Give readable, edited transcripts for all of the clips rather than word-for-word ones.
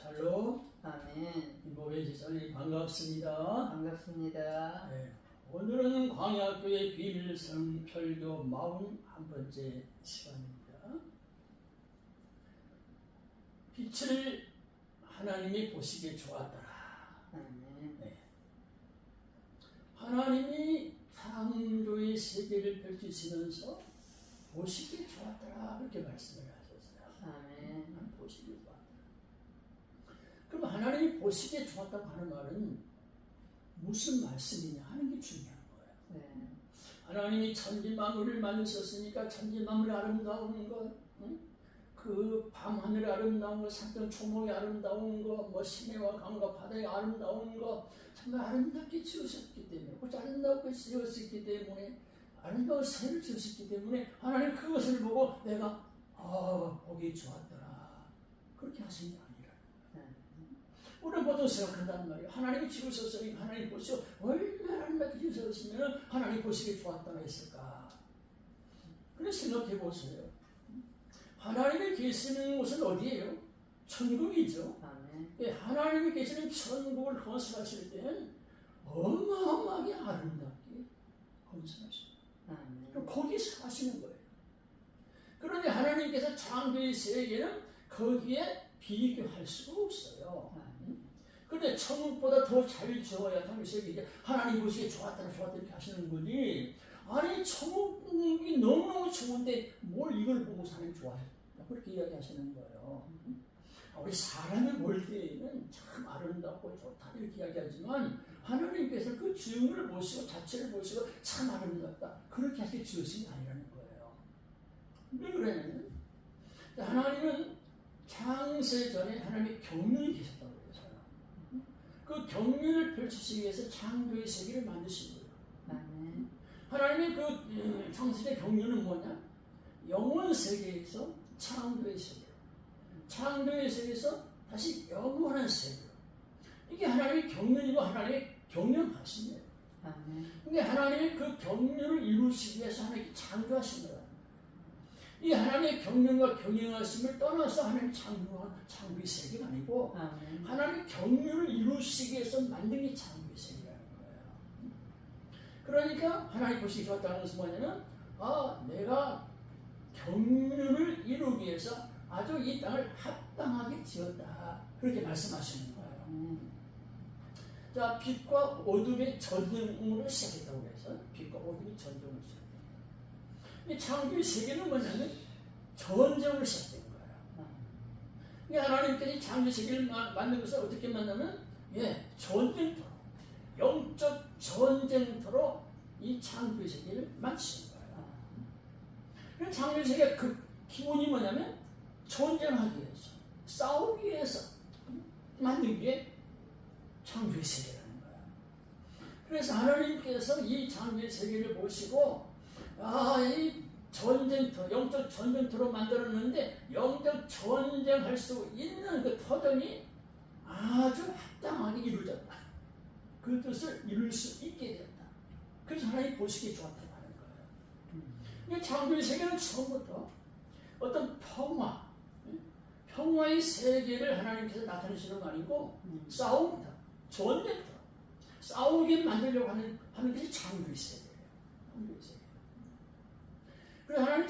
샬롬. 아멘. 이모의 지사님 반갑습니다. 반갑습니다. 네, 오늘은 광야교회 비밀성 설교 41번째 시간입니다. 빛을 하나님이 보시기에 좋았더라. 아멘. 네. 하나님이 창조의 세계를 펼치시면서 보시기에 좋았더라. 그렇게 말씀을 하셨어요. 아멘. 보시기에 좋았더라. 그럼 하나님이 보시기에 좋았다고 하는 말은 무슨 말씀이냐 하는 게 중요한 거예요. 네. 하나님이 천지만물을 만드셨으니까 천지만물의 아름다운 것, 그 밤하늘의 아름다운 것, 산천 초목의 아름다운 것, 뭐 시내와 강과 바다의 아름다운 것, 정말 아름답게 지으셨기 때문에, 그 아름답게 지으셨기 때문에, 아름다운 새를 지으셨기 때문에 하나님 그것을 보고 내가 보기 좋았더라 그렇게 하신 게 아니라. 우리는 보통 생각한단 말이에요. 하나님이 지으셨으니까 하나님 보시고 얼마나 아름답게 지으셨으면 하나님 보시기에 좋았다고 했을까. 그래서 생각해 보세요. 하나님이 계시는 곳은 어디예요? 천국이죠. 아멘. 하나님이 계시는 천국을 건설하실 때는 어마어마하게 아름답게 건설하십니다. 아멘. 거기서 하시는 거예요. 그런데 하나님께서 창조의 세계는 거기에 비교할 수가 없어요. 그런데 천국보다 더 잘 지어야 창조의 세계 하나님 보시기에 좋았다 이렇게 하시는 거지. 아니 천국이 너무너무 좋은데 뭘 이걸 보고 사람이 좋아해? 그렇게 이야기하시는 거예요. 우리 사람이 볼 때에는 참 아름답고 좋다 이렇게 이야기하지만 하나님께서 그 지음을 보시고 자체를 보시고 참 아름답다 그렇게 하시게 지으신 게 아니라는 거예요. 왜 그러냐면 하나님은 창세전에 하나님의 경륜이 계셨다고 그랬어요. 그 경륜을 펼치시기 위해서 창조의 세계를 만드신 거예요. 아멘. 하나님의 그 창세의 경륜은 뭐냐? 영원 세계에서 창조의 세계, 창조의 세계에서 다시 영원한 세계. 이게 하나님의 경륜이고 하나님의 경륜하심이에요. 아멘. 근데 하나님의 그 경륜을 이루시기 위해서 하나님이 창조하신 거예요. 이 하나님의 경륜과 경영하심을 떠나서 하나님 창조의 세계가 아니고 아멘. 하나님의 경륜을 이루시기 위해서 만든 게 창조의 세계라는 거예요. 그러니까 하나님 보시기 좋았다는 것은 뭐냐면 내가 경륜을 이루기 위해서 아주 이 땅을 합당하게 지었다 그렇게 말씀하시는 거예요. 자, 빛과 어둠의 전쟁으로 시작했다고 해서 빛과 어둠의 전쟁으로 시작했다. 이 창조의 세계는 뭐냐면 전쟁으로 시작된 거예요. 그러니까 하나님께서 이 창조의 세계를 만든 것을 어떻게 만나면 전쟁터로, 영적 전쟁터로 이 창조의 세계를 만드신 거예요. 그래서 창조의 세계의 그 기본이 뭐냐면 전쟁하기 위해서, 싸우기 위해서 만든 게 창조의 세계라는 거예요. 그래서 하나님께서 이 창조의 세계를 보시고 이 전쟁터, 영적 전쟁터로 만들었는데 영적 전쟁할 수 있는 그 터전이 아주 합당하게 이루어졌다. 그 뜻을 이룰 수 있게 됐다. 그래서 하나님 보시기에 좋았다고 하는 거예요. 창조의 세계는 처음부터 어떤 평화의 세계를 하나님께서 나타내시는 거 아니고 싸움이다. 전쟁터. 싸우게 만들려고 하는 것이 창조의 세계예요. 창조의 세계. 그래서 하나님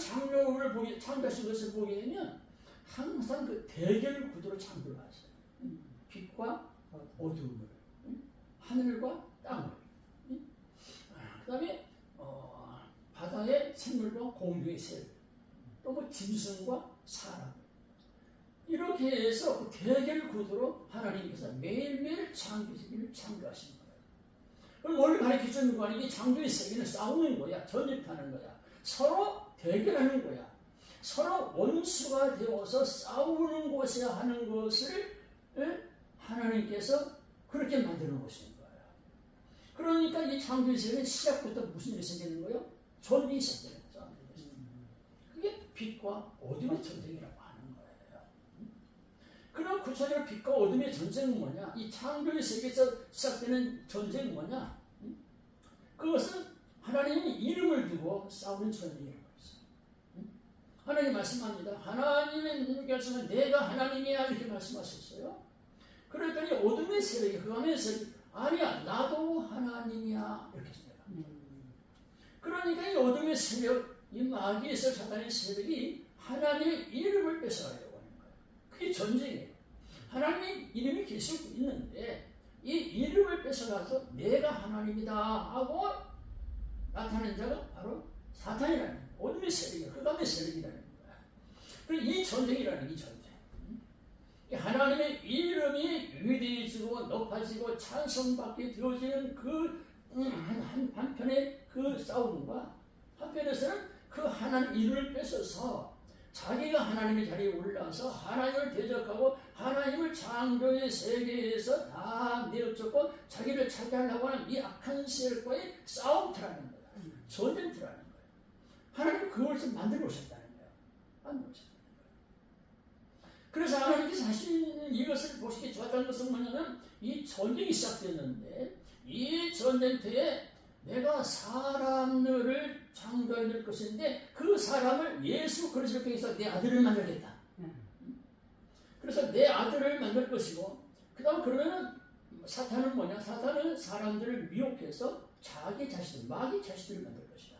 창조하신 것을 보게 되면 항상 그 대결 구도로 창조를 하셔요. 빛과 어둠을, 하늘과 땅을, 그 다음에 바다의 생물과 공중의 새, 또 뭐 짐승과 사람. 이렇게 해서 그 대결 구도로 하나님께서 매일매일 창조의 세계를 창조하신 거예요. 그럼 뭘 가르쳐주는 거 아니니? 창조의 세계는 싸우는 거야. 전쟁하는 거야. 서로 대결하는 거야. 서로 원수가 되어서 싸우는 곳에 하는 것을 하나님께서 그렇게 만드는 것인 거예요. 그러니까 이 창조의 세계는 시작부터 무슨 일이 생기는 거예요? 전쟁이 시작되는 거죠. 그게 빛과 어둠의 전쟁이라고 하는 거예요. 그럼 구체적으로 빛과 어둠의 전쟁은 뭐냐? 이 창조의 세계에서 시작되는 전쟁은 뭐냐? 그것은 하나님이 이름을 두고 싸우는 전쟁이라고 했어요. 하나님 말씀합니다. 하나님의 결성은 내가 하나님이야 이렇게 말씀하셨어요. 그랬더니 어둠의 세력이 흑암의 세력이 아니야 나도 하나님이야 이렇게 생각합니다. 그러니까 이 어둠의 세력, 이 마귀에서 사탄의 세력이 하나님의 이름을 뺏어가려고 하는 거예요. 그게 전쟁이에요. 하나님의 이름이 계속 있는데 이 이름을 뺏어가서 내가 하나님이다 하고 나타나는 자가 바로 사탄이라는 거예요. 어둠의 세력이 흑암의 세력이라는 거예요. 그리고 이 전쟁이라는 이 전쟁. 하나님의 이름이 위대해지고 높아지고 찬송받게 되어지는 그 한편의 그 싸움과 한편에서는 그 하나님 이름을 뺏어서 자기가 하나님의 자리에 올라와서 하나님을 대적하고 하나님을 창조의 세계에서 다 내어쫓고 자기를 차지하려고 하는 이 악한 세력과의 싸움터라는 거예요. 전쟁터라는 거예요. 하나님은 그것을 만들어 오셨다는 거예요. 만들어 오셨다는 거예요. 그래서 하나님께서 하신 이것을 보시기 좋았다는 것은 뭐냐면 이 전쟁이 시작됐는데 이 전쟁터에 내가 사람들을 창조해 낼 것인데 그 사람을 예수 그리스도께 해서 내 아들을 만들겠다. 그래서 내 아들을 만들 것이고 그 다음 그러면 사탄은 뭐냐? 사탄은 사람들을 미혹해서 자기 자신들, 마귀 자신들을 만들 것이다.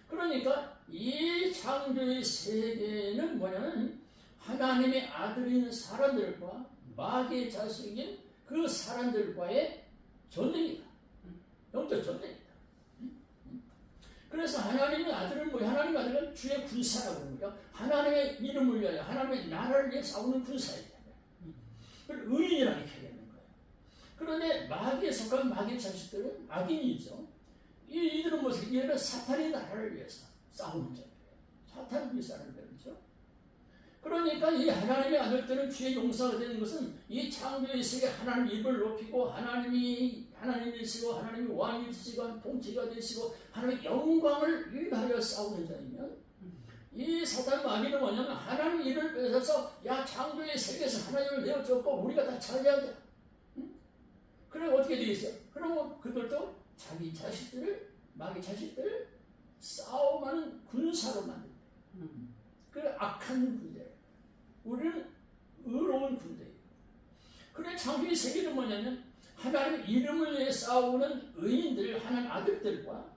그러니까 이 창조의 세계는 뭐냐면 하나님의 아들인 사람들과 마귀의 자식인 그 사람들과의 전쟁이다. 영적 전쟁이다. 그래서 하나님의 아들은 뭐야? 하나님의 아들은 주의 군사라고 합니다. 하나님의 이름을 위하여 하나님의 나라를 위해 싸우는 군사이다. 그걸 의인이라고 이렇게 되는 거예요. 그런데 마귀에 속한 마귀의 자식들은 악인이죠. 이들은 무엇을? 이들은 사탄의 나라를 위해서 싸우는 자예요. 사탄을 위해서 싸우는 거죠. 그러니까 이 하나님의 아들들은 주의 용사가 되는 것은 이 창조의 세계 하나님 입을 높이고 하나님이 하나님이시고 하나님이 왕이 되시고 통치가 되시고 하나님의 영광을 위하여 싸우는 자이면 이 사탄 마귀는 뭐냐면 하나님 입을 뺏어서 야 창조의 세계에서 하나님을 내어쫓고 우리가 다 차지하자. 그래 어떻게 되어 있어요? 그러면 그들도 자기 자식들을 마귀 자식들을 싸움하는 군사로 만든다. 그 악한 군대. 우리는 의로운 군대예요. 그래 창조의 세계는 뭐냐면 하나님의 이름을 위해 싸우는 의인들, 하나님 아들들과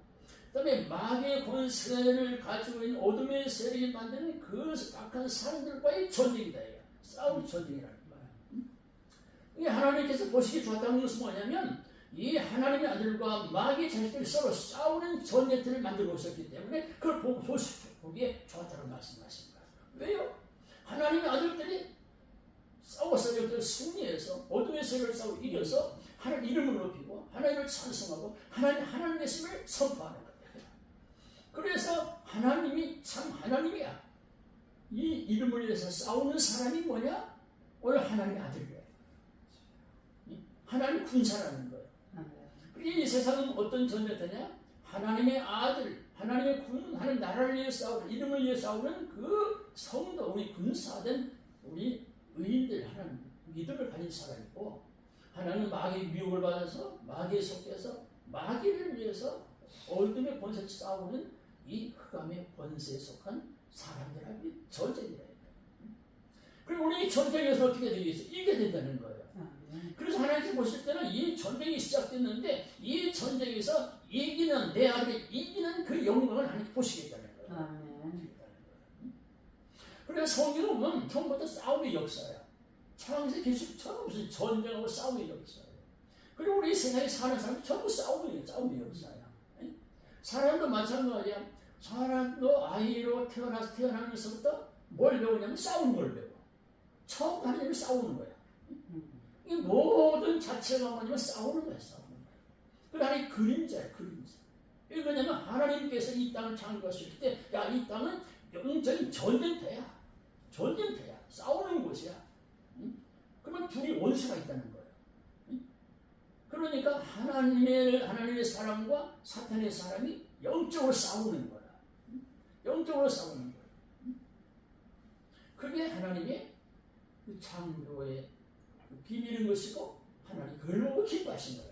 그 다음에 마귀의 권세를 가지고 있는 어둠의 세력이 만드는 그 악한 사람들과의 전쟁이다. 싸움 전쟁이라는 거예요. 이 하나님께서 보시기 좋았다는 것은 뭐냐면 이 하나님의 아들과 마귀의 자식들이 서로 싸우는 전쟁터를 만들고 있었기 때문에 그걸 보기에 좋았다고 말씀하신 거예요. 왜요? 하나님의 아들들이 싸워서 여기서 승리해서 어둠의 세력을 싸워 이겨서 하나님 이름을 높이고 하나님을 찬송하고 하나님의 말씀을 선포하는 거예요. 그래서 하나님이 참 하나님이야. 이 이름을 위해서 싸우는 사람이 뭐냐? 오늘 하나님의 아들이에요. 하나님 군사라는 거예요. 이 세상은 어떤 전쟁터냐? 하나님의 아들, 하나님의 군, 하나님 나라를 위해 싸우는, 이름을 위해 싸우는 그 성도, 우리 군사된 우리 의인들, 하나님 믿음을 가진 사람이고, 하나님은 마귀의 미혹을 받아서 마귀에 속해서 마귀를 위해서 어둠의 권세를 싸우는 이 흑암의 권세에 속한 사람들하고 전쟁이라 해요. 그리고 우리 이 전쟁에서 어떻게 되겠어요? 이기게 된다는 거예요. 그래서 하나님께서 보실 때는 이 전쟁이 시작됐는데 이 전쟁에서 이기는 내 아들이 이기는 그 영광을 하나님께 보시겠다는 거예요. 그래서 성경을 보면 처음부터 싸움의 역사야. 창세 계속 처음 무슨 전쟁하고 싸움의 역사예요. 그리고 우리 세상에 사는 사람이 전부 싸움의 역사야. 사람도 마찬가지야. 사람도 아이로 태어나면서부터 뭘 배우냐면 싸우는 걸 배워. 처음 하나님이 싸우는 거야. 이 모든 자체가 뭐냐면 싸우는 거야, 싸우는 거야. 그 하나님 그림자야, 그림자. 왜 그러냐면 하나님께서 이 땅을 창조하실 때, 야, 이 땅은 영적인 전쟁터야. 전쟁터야. 싸우는 곳이야. 그러면 둘이 원수가 있다는 거예요. 그러니까 하나님의 사람과 사탄의 사람이 영적으로 싸우는 거야. 영적으로 싸우는 거야. 그게 하나님의 그 창조의 비밀인 것이고 하나님 그걸 보고 기뻐하신 거예요.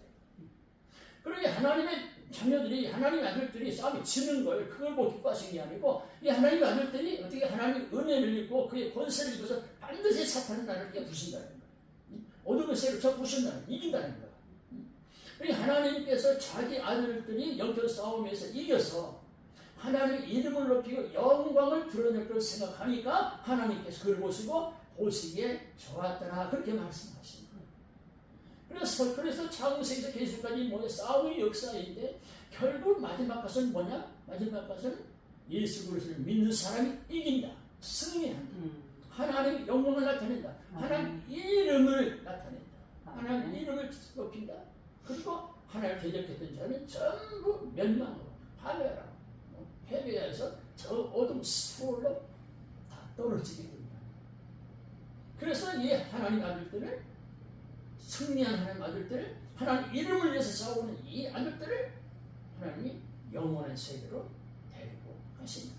그러니 하나님의 자녀들이 하나님의 아들들이 싸움에 지는 걸 그걸 보고 기뻐하신 게 아니고 이 하나님의 아들들이 어떻게 하나님의 은혜를 입고 그의 권세를 입어서 반드시 사탄의 나라를 깨부순다는 거예요. 어둠의 세력을 접으신다는 이긴다는 거야. 그러니까 하나님께서 자기 아들들이 영적 싸움에서 이겨서 하나님의 이름을 높이고 영광을 드러낼 걸 생각하니까 하나님께서 그걸 보시고 보시기에 좋았더라 그렇게 말씀하신 거예요. 그래서 창세기에서 계속까지 뭐냐 싸움의 역사인데 결국 마지막 것은 뭐냐? 마지막 것은 예수 그리스도를 믿는 사람이 이긴다. 승리한다. 하나님의 영광을 나타낸다. 하나님 이름을 나타낸다. 하나님 이름을 높인다. 그리고 하나님을 대적했던 자는 전부 멸망으로 파멸하고 패배해서 저 어둠 스포로 다 떨어지게 됩니다. 그래서 이 하나님 아들들을 승리한 하나님 아들들을 하나님 이름을 위해서 싸우는 이 아들들을 하나님이 영원한 세계로 데리고 가신다.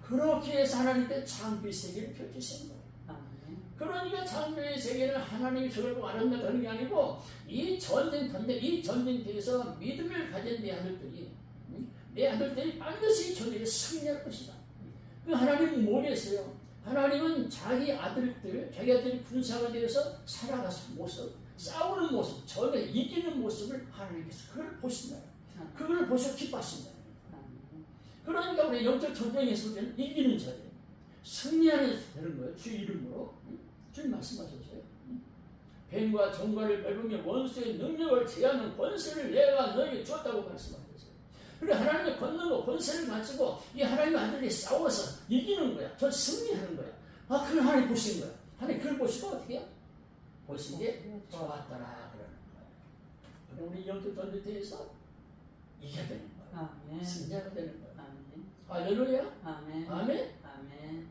그렇게 해서 하나님께 창조의 세계를 펼치신 거예요. 그러니까 창조의 세계는 하나님이 저걸 아름답다는 게 아니고 이 전쟁터인데 이 전쟁터에서 믿음을 가진 내 아들들이 반드시 저들이 승리할 것이다. 그 하나님은 뭐겠어요? 하나님은 자기 아들들이 군사가 되어서 살아가서 모습, 싸우는 모습, 전에 이기는 모습을 하나님께서 그걸 보신다. 그걸 보시고 기뻐하신다. 그러니까 우리 영적 전쟁에서는 이기는 자들, 승리하는 되는 거예요. 주 이름으로. 주님 말씀하셨어요. 뱀과 정갈을 밟으며 원수의 능력을 제하는 권세를 내가 너에게 주었다고 말씀하셨어요. 그리고 하나님의 권능과 권세를 가지고 이 하나님의 아들이 싸워서 이기는 거야. 전 승리하는 거야. 그걸 하나님 보신 거야. 하나님 그걸 보시고 어떻게 해요? 보시기에 좋았더라 그러는 거야. 그럼 우리 영적 전쟁터에서 이겨야 되는 거야. 승리하게 되는 거야. 할렐루야. 아멘. 아멘.